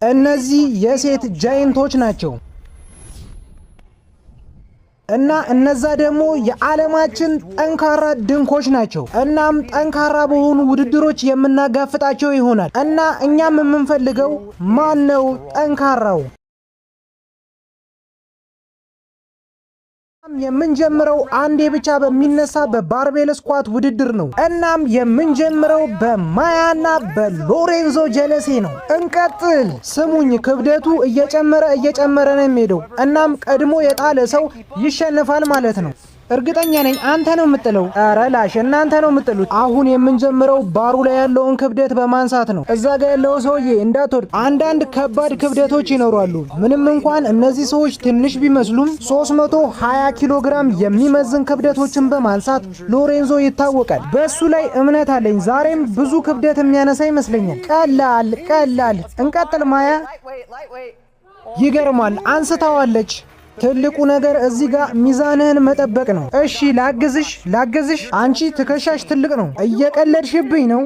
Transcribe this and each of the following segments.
እነዚህ የሴት ጃይንቶች ናቸው እና እነዛ ደግሞ የዓለማችን ጠንካራ ድንኮች ናቸው። እናም ጠንካራ በሆኑ ውድድሮች የምናጋፍጣቸው ይሆናል እና እኛም የምንፈልገው ማን ነው ጠንካራው? የምንጀምረው አንዴ ብቻ በሚነሳ በባርቤል ስኳት ውድድር ነው። እናም የምንጀምረው በማያና በሎሬንዞ ጀለሴ ነው። እንቀጥል። ስሙኝ፣ ክብደቱ እየጨመረ ነው የሚሄደው። እናም ቀድሞ የጣለ ሰው ይሸነፋል ማለት ነው። እርግጠኛ ነኝ አንተ ነው የምጥለው። ኧረ ላሽ እናንተ ነው የምጥሉት። አሁን የምንጀምረው ባሩ ላይ ያለውን ክብደት በማንሳት ነው። እዛ ጋር ያለው ሰውዬ እንዳትወድቅ። አንዳንድ ከባድ ክብደቶች ይኖራሉ። ምንም እንኳን እነዚህ ሰዎች ትንሽ ቢመስሉም 320 ኪሎ ግራም የሚመዝን ክብደቶችን በማንሳት ሎሬንዞ ይታወቃል። በሱ ላይ እምነት አለኝ። ዛሬም ብዙ ክብደት የሚያነሳ ይመስለኛል። ቀላል። እንቀጥል ማያ። ይገርማል፣ አንስታዋለች። ትልቁ ነገር እዚህ ጋር ሚዛንህን መጠበቅ ነው። እሺ ላግዝሽ። አንቺ ትከሻሽ ትልቅ ነው። እየቀለድሽብኝ ነው።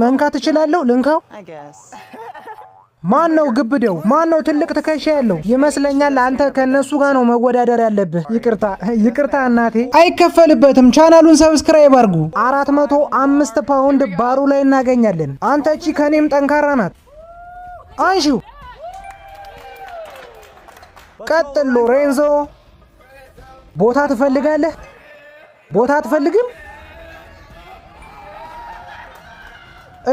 መንካት እችላለሁ? ልንካው? ማን ነው ግብደው? ማን ነው ትልቅ ትከሻ ያለው? ይመስለኛል አንተ ከነሱ ጋር ነው መወዳደር ያለብህ። ይቅርታ እናቴ። አይከፈልበትም። ቻናሉን ሰብስክራይብ አድርጉ። 405 ፓውንድ ባሩ ላይ እናገኛለን። አንተ እቺ ከኔም ጠንካራ ናት። አንሺው። ቀጥል ሎሬንዞ። ቦታ ትፈልጋለህ? ቦታ አትፈልግም?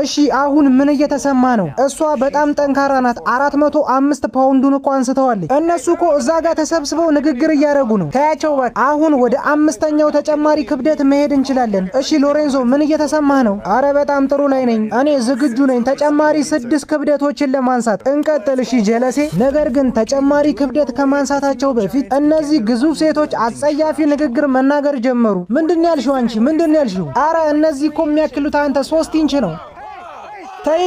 እሺ አሁን ምን እየተሰማ ነው? እሷ በጣም ጠንካራ ናት። 405 ፓውንዱን እኮ አንስተዋለች። እነሱ እኮ እዛ ጋር ተሰብስበው ንግግር እያደረጉ ነው። ታያቸው በቃ። አሁን ወደ አምስተኛው ተጨማሪ ክብደት መሄድ እንችላለን። እሺ ሎሬንዞ ምን እየተሰማህ ነው? አረ በጣም ጥሩ ላይ ነኝ። እኔ ዝግጁ ነኝ ተጨማሪ 6 ክብደቶችን ለማንሳት። እንቀጥል እሺ ጀለሴ። ነገር ግን ተጨማሪ ክብደት ከማንሳታቸው በፊት እነዚህ ግዙፍ ሴቶች አጸያፊ ንግግር መናገር ጀመሩ። ምንድን ያልሽው አንቺ? ምንድን ያልሽው? አረ እነዚህ እኮ የሚያክሉት አንተ 3 ኢንች ነው። ተይ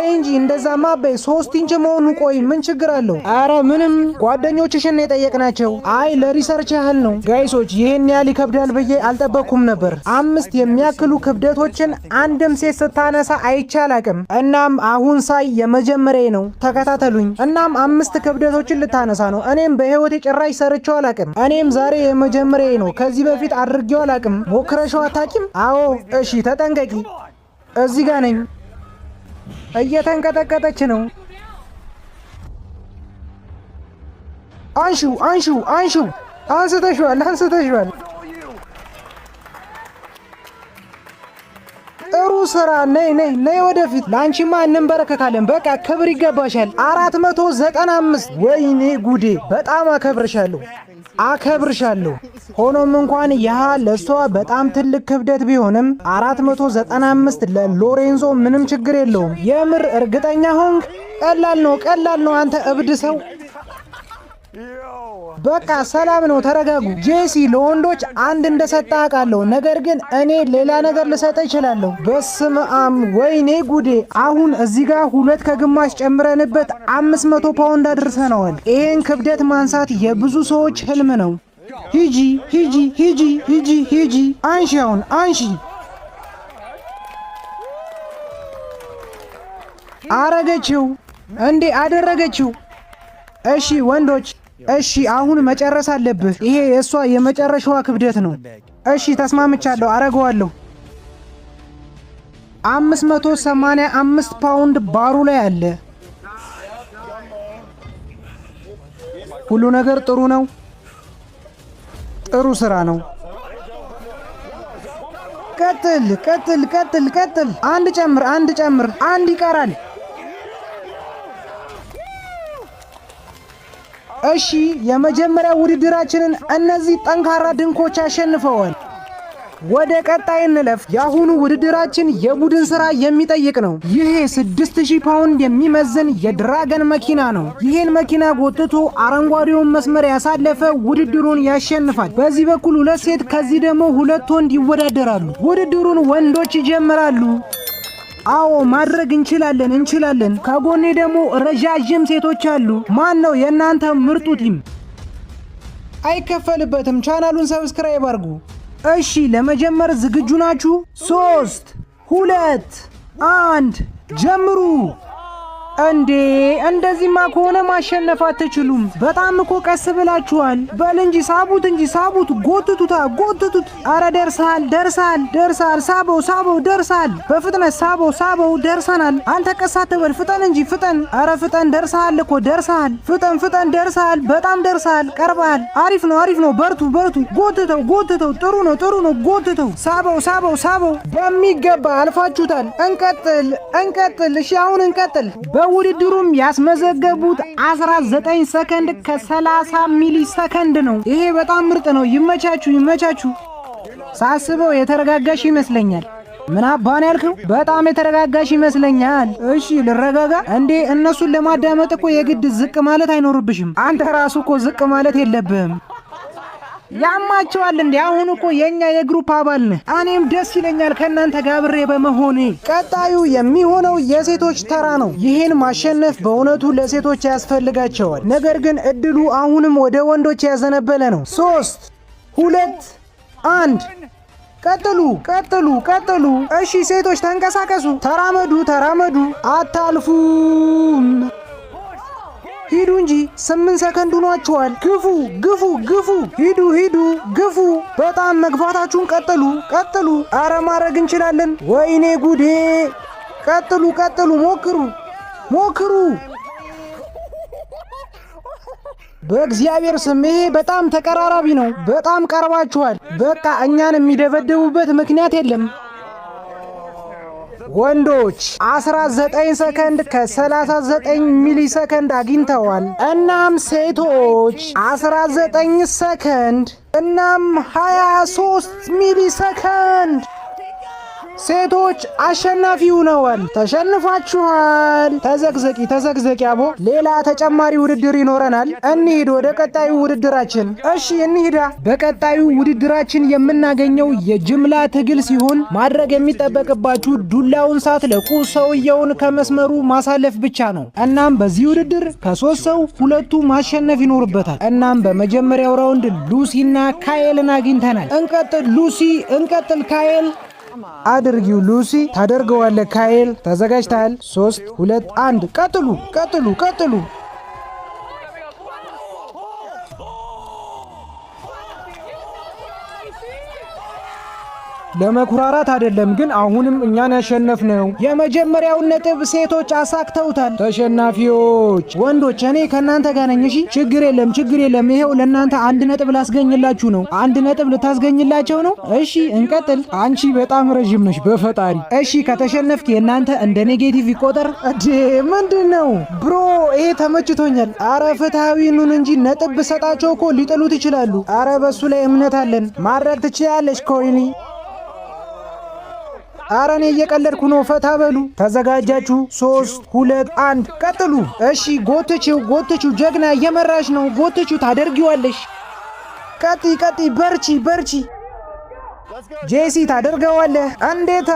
እንጂ እንደዛማ በይ። 3 ኢንች መሆኑ ቆይ ምን ችግር አለው? አረ ምንም፣ ጓደኞችሽን የጠየቅናቸው። አይ ለሪሰርች ያህል ነው። ጋይሶች ይሄን ያህል ይከብዳል ብዬ አልጠበቅኩም ነበር። 5 የሚያክሉ ክብደቶችን አንድም ሴት ስታነሳ አይቻል አቅም። እናም አሁን ሳይ የመጀመሪያ ነው። ተከታተሉኝ። እናም 5 ክብደቶችን ልታነሳ ነው። እኔም በህይወቴ ጭራሽ ሰርቼው አላቅም። እኔም ዛሬ የመጀመሪያ ነው። ከዚህ በፊት አድርጌው አላቅም። ሞክረሽው አታቂም? አዎ። እሺ ተጠንቀቂ። እዚህ ጋር ነኝ። እየተንቀጠቀጠች ነው። አንሹ። አንስተሽዋል። ጥሩ ስራ። ነይ ወደፊት። ላንቺማ እንበረከካለን። በቃ ክብር ይገባሻል። 495። ወይኔ ጉዴ! በጣም አከብርሻለሁ። ሆኖም እንኳን ያ ለሷ በጣም ትልቅ ክብደት ቢሆንም 495 ለሎሬንዞ ምንም ችግር የለውም። የምር እርግጠኛ ሆንክ? ቀላል ነው አንተ እብድ ሰው። በቃ ሰላም ነው፣ ተረጋጉ። ጄሲ ለወንዶች አንድ እንደሰጠ አውቃለሁ፣ ነገር ግን እኔ ሌላ ነገር ልሰጥ እችላለሁ። በስመ አብ! ወይኔ ጉዴ! አሁን እዚህ ጋር 2 ከግማሽ ጨምረንበት 500 ፓውንድ አድርሰነዋል። ይሄን ክብደት ማንሳት የብዙ ሰዎች ህልም ነው። ሂጂ። አንሺ። አረገችው እንዴ? አደረገችው። እሺ ወንዶች፣ እሺ አሁን መጨረስ አለብህ። ይሄ የእሷ የመጨረሻዋ ክብደት ነው። እሺ ተስማምቻለሁ፣ አረገዋለሁ። 585 ፓውንድ ባሩ ላይ አለ። ሁሉ ነገር ጥሩ ነው። ጥሩ ስራ ነው። ቀጥል። አንድ ጨምር። አንድ ይቀራል። እሺ የመጀመሪያ ውድድራችንን እነዚህ ጠንካራ ድንኮች አሸንፈዋል። ወደ ቀጣይ እንለፍ። የአሁኑ ውድድራችን የቡድን ስራ የሚጠይቅ ነው። ይሄ 6000 ፓውንድ የሚመዝን የድራገን መኪና ነው። ይሄን መኪና ጎትቶ አረንጓዴውን መስመር ያሳለፈ ውድድሩን ያሸንፋል። በዚህ በኩል 2 ሴት፣ ከዚህ ደግሞ 2 ወንድ ይወዳደራሉ። ውድድሩን ወንዶች ይጀምራሉ። አዎ ማድረግ እንችላለን። ከጎኔ ደግሞ ረዣዥም ሴቶች አሉ። ማን ነው የእናንተ ምርጡ ቲም? አይከፈልበትም። ቻናሉን ሰብስክራይብ አድርጉ። እሺ ለመጀመር ዝግጁ ናችሁ? 3 2 1 ጀምሩ። እንዴ እንደዚህማ ከሆነ ማሸነፍ አትችሉም። በጣም እኮ ቀስ ብላችኋል። በል እንጂ ሳቡት እንጂ ሳቡት፣ ጎትቱታ ጎትቱት። አረ ደርሳል ደርሳል ደርሳል። ሳበው ሳበው፣ ደርሳል። በፍጥነት ሳበው ሳበው፣ ደርሰናል። አንተ ቀስ አትበል፣ ፍጠን እንጂ ፍጠን። አረ ፍጠን፣ ደርሳል እኮ ደርሳል። ፍጠን ፍጠን፣ ደርሳል። በጣም ደርሳል፣ ቀርባል። አሪፍ ነው፣ በርቱ በርቱ። ጎትተው ጎትተው፣ ጥሩ ነው፣ ጎትተው። ሳበው ሳበው ሳበው። በሚገባ አልፋችሁታል። እንቀጥል። እሺ አሁን እንቀጥል። በውድድሩም ያስመዘገቡት 19 ሰከንድ ከ30 ሚሊ ሰከንድ ነው። ይሄ በጣም ምርጥ ነው። ይመቻችሁ። ሳስበው የተረጋጋሽ ይመስለኛል። ምን አባን ያልከው? በጣም የተረጋጋሽ ይመስለኛል። እሺ ልረጋጋ እንዴ? እነሱን ለማዳመጥ እኮ የግድ ዝቅ ማለት አይኖርብሽም። አንተ ራሱ እኮ ዝቅ ማለት የለብህም። ያማቸዋል እንዴ? አሁን እኮ የኛ የግሩፕ አባል ነህ። እኔም ደስ ይለኛል ከእናንተ ጋር አብሬ በመሆኔ። ቀጣዩ የሚሆነው የሴቶች ተራ ነው። ይህን ማሸነፍ በእውነቱ ለሴቶች ያስፈልጋቸዋል። ነገር ግን እድሉ አሁንም ወደ ወንዶች ያዘነበለ ነው። 3 2 1 ቀጥሉ። እሺ ሴቶች ተንቀሳቀሱ፣ ተራመዱ። አታልፉም። ሂዱ እንጂ 8 ሰከንድ ሆኗችኋል። ግፉ። ሂዱ ግፉ። በጣም መግፋታችሁን ቀጥሉ። አረ ማድረግ እንችላለን። ወይኔ ጉዴ። ቀጥሉ። ሞክሩ። በእግዚአብሔር ስም ይሄ በጣም ተቀራራቢ ነው። በጣም ቀርባችኋል። በቃ እኛን የሚደበድቡበት ምክንያት የለም። ወንዶች 19 ሰከንድ ከ39 ሚሊ ሰከንድ አግኝተዋል። እናም ሴቶች 19 ሰከንድ እናም 23 ሚሊ ሰከንድ። ሴቶች አሸናፊ ሆነዋል። ተሸንፋችኋል። ተዘግዘቂ አቦ። ሌላ ተጨማሪ ውድድር ይኖረናል። እንሂድ ወደ ቀጣዩ ውድድራችን። እሺ እንሂዳ። በቀጣዩ ውድድራችን የምናገኘው የጅምላ ትግል ሲሆን ማድረግ የሚጠበቅባችሁ ዱላውን ሳትለቁ ሰውየውን ከመስመሩ ማሳለፍ ብቻ ነው። እናም በዚህ ውድድር ከ3 ሰው 2ቱ ማሸነፍ ይኖርበታል። እናም በመጀመሪያው ራውንድ ሉሲና ካየልን አግኝተናል። እንቀጥል ካየል። አድርጊው ሉሲ። ታደርገዋለህ ካየል። ተዘጋጅተሃል? 3 2 1 ቀጥሉ። ለመኩራራት አይደለም ግን አሁንም እኛን ያሸነፍነው። የመጀመሪያውን ነጥብ ሴቶች አሳክተውታል። ተሸናፊዎች ወንዶች፣ እኔ ከናንተ ጋር ነኝ። እሺ ችግር የለም። ይሄው ለናንተ 1 ነጥብ ላስገኝላችሁ ነው። 1 ነጥብ ልታስገኝላቸው ነው። እሺ እንቀጥል። አንቺ በጣም ረጅም ነሽ በፈጣሪ። እሺ ከተሸነፍክ የናንተ እንደ ኔጌቲቭ ይቆጠር። እንዴ ምንድነው ብሮ? ይሄ ተመችቶኛል። አረ ፍትሃዊ ኑን እንጂ ነጥብ ሰጣቸው እኮ ሊጥሉት ይችላሉ። አረ በሱ ላይ እምነት አለን። ማድረግ ትችያለሽ ኮይኒ። አረ እኔ እየቀለድኩ ነው። ፈታ በሉ። ተዘጋጃችሁ? 3 2 1 ቀጥሉ። እሺ ጎትቹ። ጀግና እየመራሽ ነው። ጎትቹ። ታደርጊዋለሽ። ቀጥይ። በርቺ። ጄሲ ታደርገዋለህ። እንዴታ!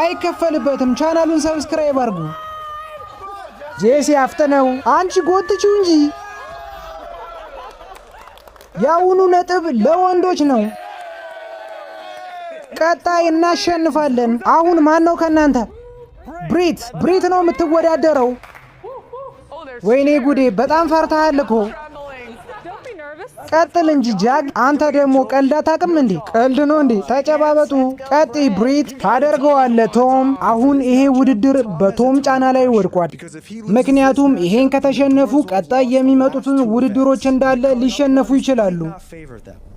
አይከፈልበትም። ቻናሉን ሰብስክራይብ አድርጉ። ጄሲ አፍጥነው። አንቺ ጎትቹ እንጂ። ያውኑ ነጥብ ለወንዶች ነው። ቀጣይ እናሸንፋለን። አሁን ማን ነው ከናንተ? ብሪት ነው የምትወዳደረው። ወይኔ ጉዴ፣ በጣም ፈርተሃል እኮ። ቀጥል እንጂ ጃግ። አንተ ደግሞ ቀልድ አታውቅም እንዴ? ቀልድ ነው እንዴ? ተጨባበጡ። ቀጥይ ብሪት። ታደርገዋለህ ቶም። አሁን ይሄ ውድድር በቶም ጫና ላይ ወድቋል። ምክንያቱም ይሄን ከተሸነፉ ቀጣይ የሚመጡትን ውድድሮች እንዳለ ሊሸነፉ ይችላሉ።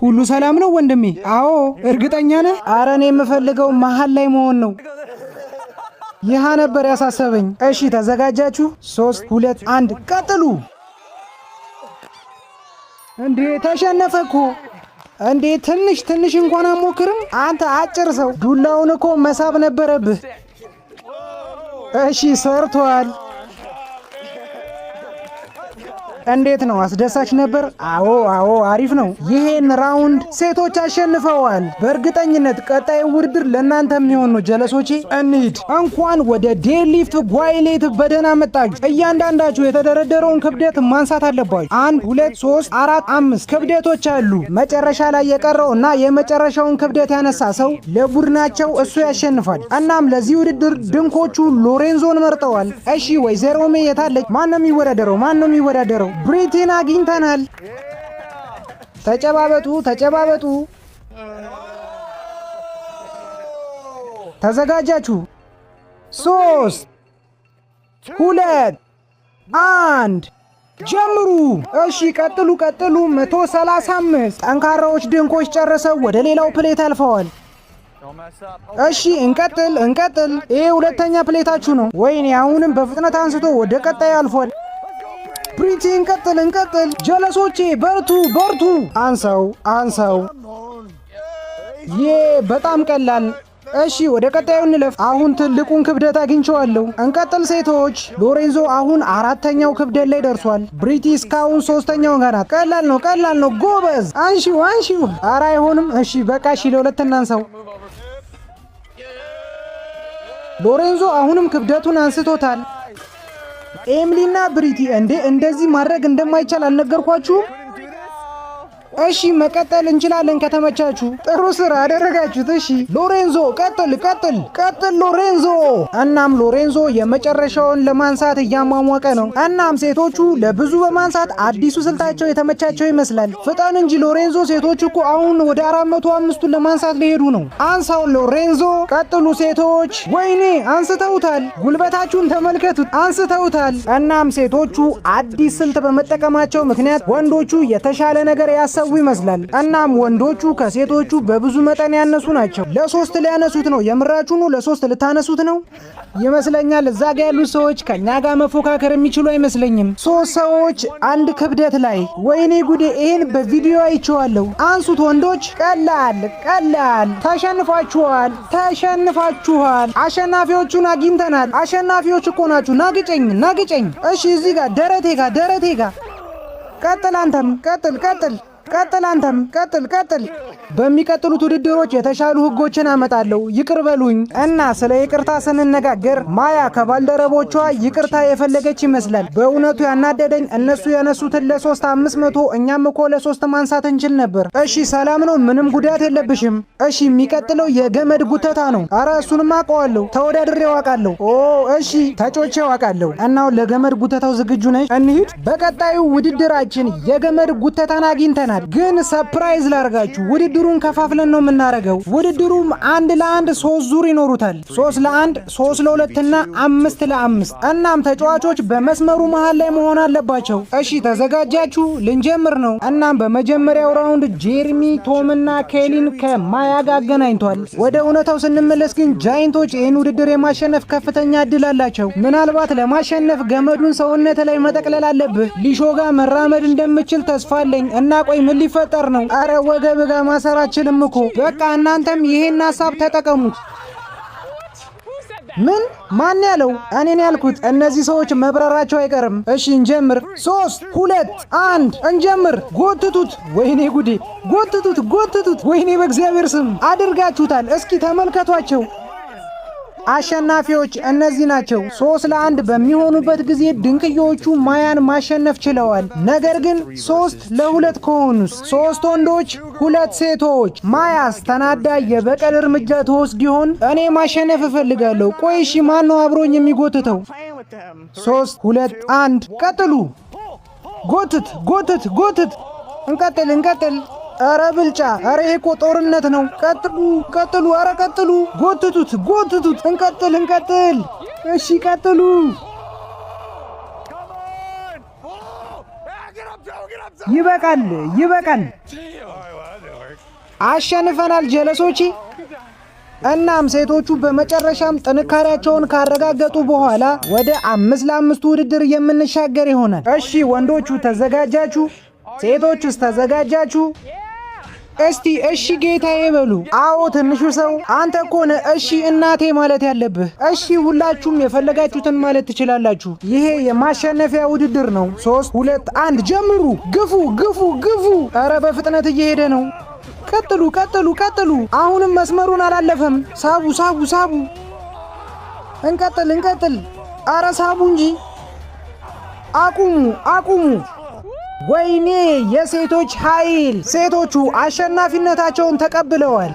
ሁሉ ሰላም ነው ወንድሜ? አዎ። እርግጠኛ ነህ? አረ እኔ የምፈልገው መሀል ላይ መሆን ነው። ይህ ነበር ያሳሰበኝ። እሺ ተዘጋጃችሁ? 3 2 1 ቀጥሉ። እንዴ ተሸነፈ እኮ። እንዴ ትንሽ እንኳን አሞክርም? አንተ አጭር ሰው፣ ዱላውን እኮ መሳብ ነበረብህ። እሺ ሰርቷል። እንዴት ነው? አስደሳች ነበር? አዎ አሪፍ ነው። ይሄን ራውንድ ሴቶች አሸንፈዋል። በእርግጠኝነት ቀጣይ ውድድር ለእናንተ የሚሆን ነው ጀለሶቼ። እንሂድ። እንኳን ወደ ዴድሊፍት ቫይሌት በደህና መጣችሁ። እያንዳንዳችሁ የተደረደረውን ክብደት ማንሳት አለባችሁ። 1 2 3 4 5 ክብደቶች አሉ። መጨረሻ ላይ የቀረው እና የመጨረሻውን ክብደት ያነሳ ሰው ለቡድናቸው እሱ ያሸንፋል። እናም ለዚህ ውድድር ድንኮቹ ሎሬንዞን መርጠዋል። እሺ ወይዘሮ ሜ የታለች? ማን ነው የሚወዳደረው? ብሪቲን አግኝተናል። ተጨባበጡ። ተዘጋጃችሁ? 3 2 1 ጀምሩ። እሺ ቀጥሉ። 135 ጠንካራዎች ድንኮች ጨርሰው ወደ ሌላው ፕሌት አልፈዋል። እሺ እንቀጥል። ይሄ ሁለተኛ ፕሌታችሁ ነው። ወይኔ አሁንም በፍጥነት አንስቶ ወደ ቀጣይ አልፏል። ብሪቲ እንቀጥል። ጀለሶቼ በርቱ። አንሳው። በጣም ቀላል። እሺ ወደ ቀጣዩ እንለፍ። አሁን ትልቁን ክብደት አግኝቼዋለሁ። እንቀጥል ሴቶች። ሎሬንዞ አሁን 4ኛው ክብደት ላይ ደርሷል። ብሪቲ እስካሁን 3ኛው ጋር ናት። ቀላል ነው። ጎበዝ። አንሺው። ኧረ አይሆንም። እሺ በቃ ለሁለት እናንሳው። ሎሬንዞ አሁንም ክብደቱን አንስቶታል። ኤምሊና ብሪቲ እንደዚህ ማድረግ እንደማይቻል አልነገርኳችሁም? እሺ መቀጠል እንችላለን ከተመቻችሁ። ጥሩ ስራ አደረጋችሁት። እሺ ሎሬንዞ ቀጥል ሎሬንዞ። እናም ሎሬንዞ የመጨረሻውን ለማንሳት እያሟሟቀ ነው። እናም ሴቶቹ ለብዙ በማንሳት አዲሱ ስልታቸው የተመቻቸው ይመስላል። ፍጠን እንጂ ሎሬንዞ። ሴቶቹ እኮ አሁን ወደ 405ቱን ለማንሳት ሊሄዱ ነው። አንሳው ሎሬንዞ። ቀጥሉ ሴቶች። ወይኔ አንስተውታል። ጉልበታችሁን ተመልከቱት። አንስተውታል። እናም ሴቶቹ አዲስ ስልት በመጠቀማቸው ምክንያት ወንዶቹ የተሻለ ነገር ያሰቡ ይመስላል። እናም ወንዶቹ ከሴቶቹ በብዙ መጠን ያነሱ ናቸው። ለ3 ሊያነሱት ነው። የምራችሁን ለ3 ልታነሱት ነው ይመስለኛል። እዛ ጋ ያሉት ሰዎች ከኛ ጋር መፎካከር የሚችሉ አይመስለኝም። 3 ሰዎች አንድ ክብደት ላይ። ወይኔ ጉዴ! ይሄን በቪዲዮ አይቼዋለሁ። አንሱት ወንዶች። ቀላል። ተሸንፋችኋል። አሸናፊዎቹን አግኝተናል። አሸናፊዎች እኮ ናችሁ። ናግጨኝ። እሺ እዚህ ጋር ደረቴ ጋር። ቀጥል አንተም። ቀጥል። በሚቀጥሉት ውድድሮች የተሻሉ ህጎችን አመጣለሁ። ይቅር በሉኝ። እና ስለ ይቅርታ ስንነጋገር ማያ ከባልደረቦቿ ይቅርታ የፈለገች ይመስላል። በእውነቱ ያናደደኝ እነሱ ያነሱትን ለ3 500 እኛም እኮ ለ3 ማንሳት እንችል ነበር። እሺ ሰላም ነው፣ ምንም ጉዳት የለብሽም። እሺ የሚቀጥለው የገመድ ጉተታ ነው። አረ እሱንም አውቀዋለሁ፣ ተወዳድሬው አውቃለሁ። እሺ ተጮቼው አውቃለሁ። እናው ለገመድ ጉተታው ዝግጁ ነሽ? እንሂድ። በቀጣዩ ውድድራችን የገመድ ጉተታን አግኝተናል። ግን ሰርፕራይዝ ላርጋችሁ፣ ውድድሩን ከፋፍለን ነው የምናረገው። ውድድሩም 1 ለ1 3 ዙር ይኖሩታል። 3 ለ1 3 ለ2 እና 5 ለ5። እናም ተጫዋቾች በመስመሩ መሃል ላይ መሆን አለባቸው። እሺ ተዘጋጃችሁ? ልንጀምር ነው። እናም በመጀመሪያው ራውንድ ጄርሚ፣ ቶም እና ኬሊን ከማያ ጋር አገናኝቷል። ወደ እውነታው ስንመለስ ግን ጃይንቶች ይህን ውድድር የማሸነፍ ከፍተኛ እድል አላቸው። ምናልባት ለማሸነፍ ገመዱን ሰውነት ላይ መጠቅለል አለብህ። ሊሾ ጋር መራመድ እንደምችል ተስፋ አለኝ። እና ቆይ ምን ሊፈጠር ነው? አረ ወገብ ጋር ማሰራችንም እኮ። በቃ እናንተም ይሄን ሐሳብ ተጠቀሙት። ማን ያለው? እኔን ያልኩት። እነዚህ ሰዎች መብረራቸው አይቀርም። እሺ እንጀምር። 3 2 1 እንጀምር። ጎትቱት። ወይኔ ጉዴ! ጎትቱት። ወይኔ በእግዚአብሔር ስም አድርጋችሁታል። እስኪ ተመልከቷቸው። አሸናፊዎች እነዚህ ናቸው። 3 ለ1 በሚሆኑበት ጊዜ ድንቅዮቹ ማያን ማሸነፍ ችለዋል። ነገር ግን 3 ለ2 ከሆኑስ? 3 ወንዶች 2 ሴቶች። ማያስ ተናዳ የበቀል እርምጃ ተወስድ ይሆን? እኔ ማሸነፍ እፈልጋለሁ። ቆይ እሺ ማን ነው አብሮኝ የሚጎትተው? 3 2 1 ቀጥሉ። ጎትት። እንቀጥል። አረ ብልጫ! አረ ይሄ እኮ ጦርነት ነው። ቀጥሉ! አረ ቀጥሉ! ጎትቱት! እንቀጥል! እሺ ቀጥሉ! ይበቃል! አሸንፈናል ጀለሶቼ። እናም ሴቶቹ በመጨረሻም ጥንካሬያቸውን ካረጋገጡ በኋላ ወደ 5 ለ5 ውድድር የምንሻገር ይሆናል። እሺ ወንዶቹ ተዘጋጃችሁ? ሴቶቹስ ተዘጋጃችሁ? እስቲ እሺ ጌታዬ በሉ። አዎ ትንሹ ሰው አንተ እኮ ነህ እሺ እናቴ ማለት ያለብህ። እሺ ሁላችሁም የፈለጋችሁትን ማለት ትችላላችሁ። ይሄ የማሸነፊያ ውድድር ነው። 3 2 1 ጀምሩ። ግፉ ግፉ ግፉ። ኧረ በፍጥነት እየሄደ ነው። ቀጥሉ ቀጥሉ ቀጥሉ። አሁንም መስመሩን አላለፈም። ሳቡ ሳቡ ሳቡ። እንቀጥል እንቀጥል። ኧረ ሳቡ እንጂ። አቁሙ አቁሙ። ወይኔ የሴቶች ኃይል! ሴቶቹ አሸናፊነታቸውን ተቀብለዋል።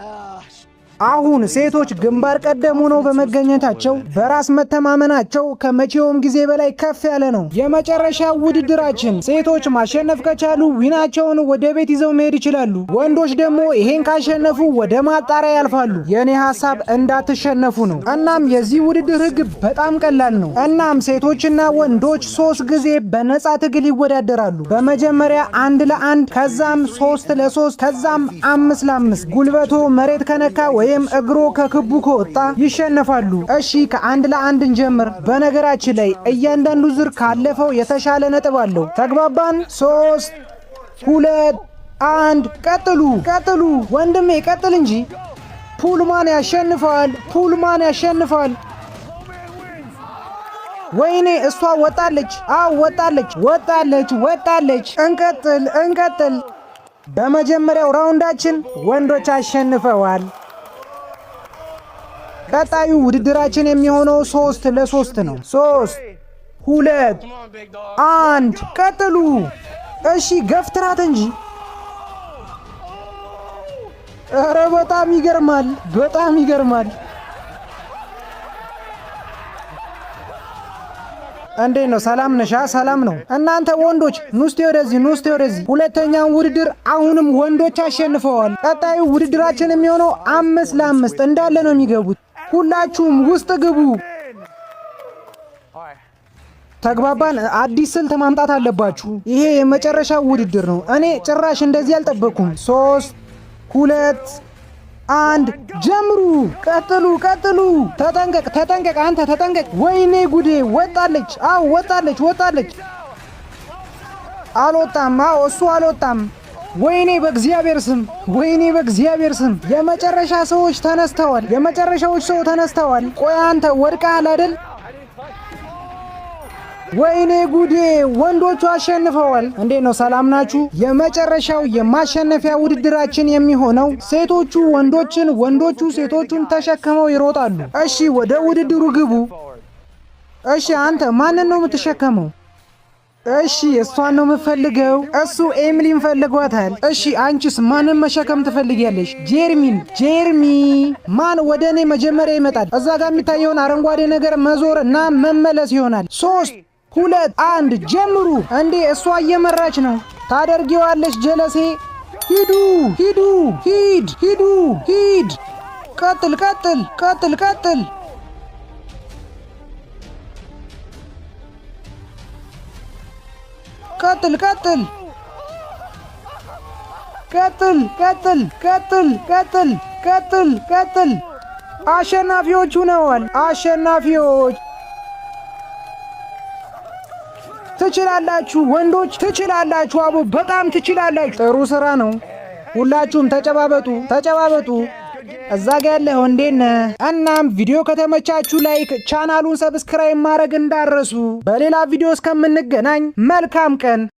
አሁን ሴቶች ግንባር ቀደም ሆነው በመገኘታቸው በራስ መተማመናቸው ከመቼውም ጊዜ በላይ ከፍ ያለ ነው። የመጨረሻው ውድድራችን ሴቶች ማሸነፍ ከቻሉ ዊናቸውን ወደ ቤት ይዘው መሄድ ይችላሉ። ወንዶች ደግሞ ይሄን ካሸነፉ ወደ ማጣሪያ ያልፋሉ። የኔ ሐሳብ እንዳትሸነፉ ነው። እናም የዚህ ውድድር ህግ በጣም ቀላል ነው። እናም ሴቶችና ወንዶች 3 ጊዜ በነፃ ትግል ይወዳደራሉ። በመጀመሪያ 1 ለ1፣ ከዛም 3 ለ3፣ ከዛም 5 ለ5። ጉልበቶ መሬት ከነካ ወይም እግሮ ከክቡ ከወጣ ይሸነፋሉ። እሺ ከ1 ለ1 እንጀምር። በነገራችን ላይ እያንዳንዱ ዙር ካለፈው የተሻለ ነጥብ አለው። ተግባባን? 3 2 1 ቀጥሉ ቀጥሉ። ወንድሜ ቀጥል እንጂ። ፑልማን ያሸንፋል። ፑልማን ያሸንፋል። ወይኔ እሷ ወጣለች። አዎ ወጣለች ወጣለች ወጣለች። እንቀጥል እንቀጥል። በመጀመሪያው ራውንዳችን ወንዶች አሸንፈዋል። ቀጣዩ ውድድራችን የሚሆነው 3 ለ3 ነው። 3 2 1 ቀጥሉ። እሺ ገፍትራት እንጂ። ኧረ በጣም ይገርማል፣ በጣም ይገርማል። እንዴት ነው? ሰላም ነሻ? ሰላም ነው። እናንተ ወንዶች ኑስቴ ወደዚህ ኑስቴ ወደዚህ። ሁለተኛውን ውድድር አሁንም ወንዶች አሸንፈዋል። ቀጣዩ ውድድራችን የሚሆነው 5 ለ5 እንዳለ ነው የሚገቡት። ሁላችሁም ውስጥ ግቡ። ተግባባን? አዲስ ስልት ማምጣት አለባችሁ። ይሄ የመጨረሻው ውድድር ነው። እኔ ጭራሽ እንደዚህ አልጠበኩም። 3 2 1 ጀምሩ። ቀጥሉ ቀጥሉ። ተጠንቀቅ ተጠንቀቅ፣ አንተ ተጠንቀቅ። ወይኔ ጉዴ! ወጣለች። አዎ ወጣለች ወጣለች። አልወጣም። አዎ እሱ አልወጣም። ወይኔ በእግዚአብሔር ስም! ወይኔ በእግዚአብሔር ስም! የመጨረሻ ሰዎች ተነስተዋል። የመጨረሻዎች ሰው ተነስተዋል። ቆይ አንተ ወድቀሃል አይደል? ወይኔ ጉዴ! ወንዶቹ አሸንፈዋል። እንዴት ነው? ሰላም ናችሁ? የመጨረሻው የማሸነፊያ ውድድራችን የሚሆነው ሴቶቹ ወንዶችን፣ ወንዶቹ ሴቶቹን ተሸክመው ይሮጣሉ። እሺ ወደ ውድድሩ ግቡ። እሺ አንተ ማንን ነው የምትሸከመው? እሺ እሷን ነው የምፈልገው። እሱ ኤሚሊን ፈልጓታል። እሺ አንቺስ ማንን መሸከም ትፈልጊያለሽ? ጄርሚን። ጄርሚ ማን ወደ እኔ መጀመሪያ ይመጣል? እዛ ጋር የሚታየውን አረንጓዴ ነገር መዞር እና መመለስ ይሆናል። 3 2 1 ጀምሩ። እንዴ እሷ እየመራች ነው። ታደርጊዋለሽ ጀለሴ። ሂዱ ሂዱ ሂድ ሂዱ ሂድ። ቀጥል ቀጥል ቀጥል ቀጥል። ቀጥል ቀጥል ቀጥል ቀጥል ቀጥል ቀጥል ቀጥል ቀጥል። አሸናፊዎቹ ነዋል። አሸናፊዎች ትችላላችሁ ወንዶች ትችላላችሁ። አቡ በጣም ትችላላችሁ። ጥሩ ስራ ነው። ሁላችሁም ተጨባበጡ ተጨባበጡ። እዛ ጋ ያለህ እንዴት ነህ? እናም ቪዲዮ ከተመቻችሁ ላይክ፣ ቻናሉን ሰብስክራይብ ማድረግ እንዳረሱ። በሌላ ቪዲዮ እስከምንገናኝ መልካም ቀን።